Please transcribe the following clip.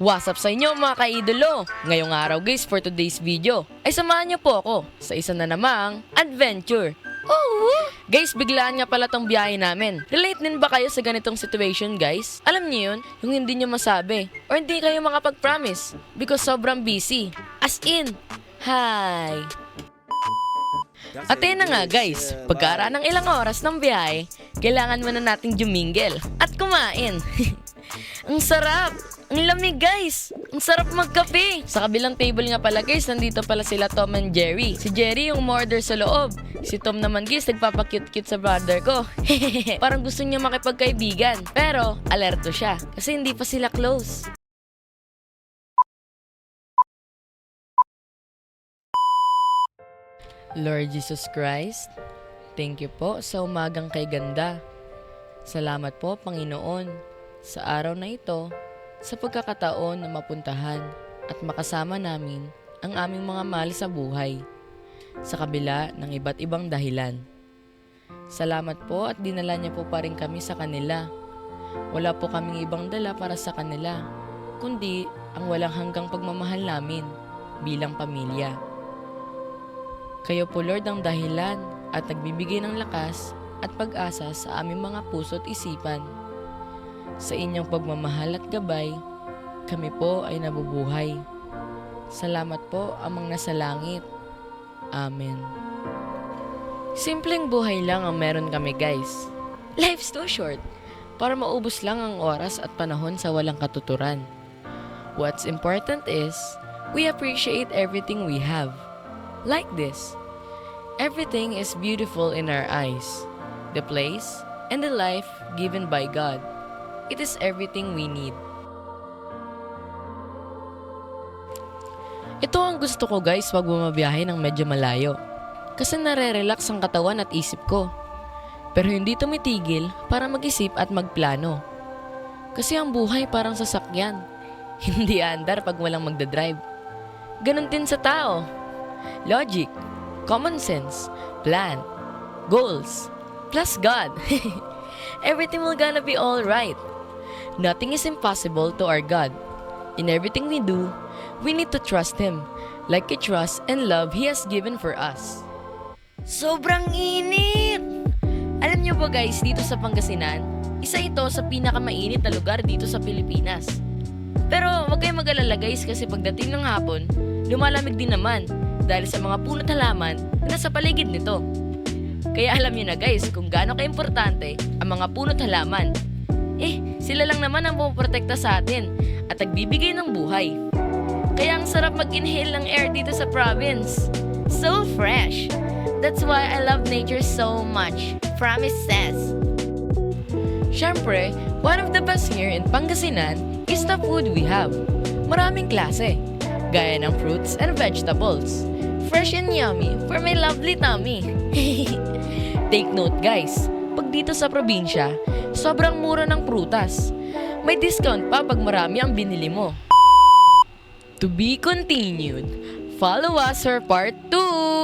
What's up sa inyo mga kaidolo? Ngayong araw guys, for today's video ay samahan niyo po ako sa isa na namang adventure. Guys, biglaan nga pala tong biyahe namin. Relate din ba kayo sa ganitong situation guys? Alam niyo yun, yung hindi niyo masabi or hindi kayo makapag-promise because sobrang busy. As in, hi! At yun na nga guys, pagkaraan ng ilang oras ng biyahe, kailangan muna nating jumingle at kumain. Ang sarap! Ang lamig guys! Ang sarap magkape! Sa kabilang table nga pala guys, nandito pala sila Tom and Jerry. Si Jerry yung umorder sa loob. Si Tom naman guys, nagpapakute-cute sa brother ko. Parang gusto niya makipagkaibigan. Pero, alerto siya. Kasi hindi pa sila close. Lord Jesus Christ, thank you po sa umagang kay ganda. Salamat po Panginoon sa araw na ito, sa pagkakataon na mapuntahan at makasama namin ang aming mga mahal sa buhay sa kabila ng iba't ibang dahilan. Salamat po at dinala niya po pa rin kami sa kanila. Wala po kaming ibang dala para sa kanila, kundi ang walang hanggang pagmamahal namin bilang pamilya. Kayo po Lord ang dahilan at nagbibigay ng lakas at pag-asa sa aming mga puso at isipan. Sa inyong pagmamahal at gabay, kami po ay nabubuhay. Salamat po amang nasa langit. Amen. Simpleng buhay lang ang meron kami guys. Life's too short para maubos lang ang oras at panahon sa walang katuturan. What's important is, we appreciate everything we have. Like this. Everything is beautiful in our eyes. The place and the life given by God. It is everything we need. Ito ang gusto ko guys wag bumabiyahe ng medyo malayo. Kasi nare-relax ang katawan at isip ko. Pero hindi tumitigil para mag-isip at magplano. Kasi ang buhay parang sasakyan. Hindi andar pag walang magdadrive. Ganon din sa tao. Logic, common sense, plan, goals, plus God. Everything will gonna be alright. Nothing is impossible to our God. In everything we do, we need to trust Him, like a trust and love He has given for us. Sobrang init! Alam niyo ba guys, dito sa Pangasinan, isa ito sa pinakamainit na lugar dito sa Pilipinas. Pero wag kayong mag-alala guys kasi pagdating ng hapon, lumalamig din naman dahil sa mga puno't halaman na nasa paligid nito. Kaya alam niyo na guys kung gaano ka-importante ang mga puno't halaman. Sila lang naman ang pumoprotekta sa atin at nagbibigay ng buhay. Kaya ang sarap mag-inhale ng air dito sa province. So fresh! That's why I love nature so much. Promise says. Syempre, one of the best here in Pangasinan is the food we have. Maraming klase, gaya ng fruits and vegetables. Fresh and yummy for my lovely tummy. Take note guys, pag dito sa probinsya, sobrang mura ng prutas. May discount pa pag marami ang binili mo. To be continued. Follow us for part 2!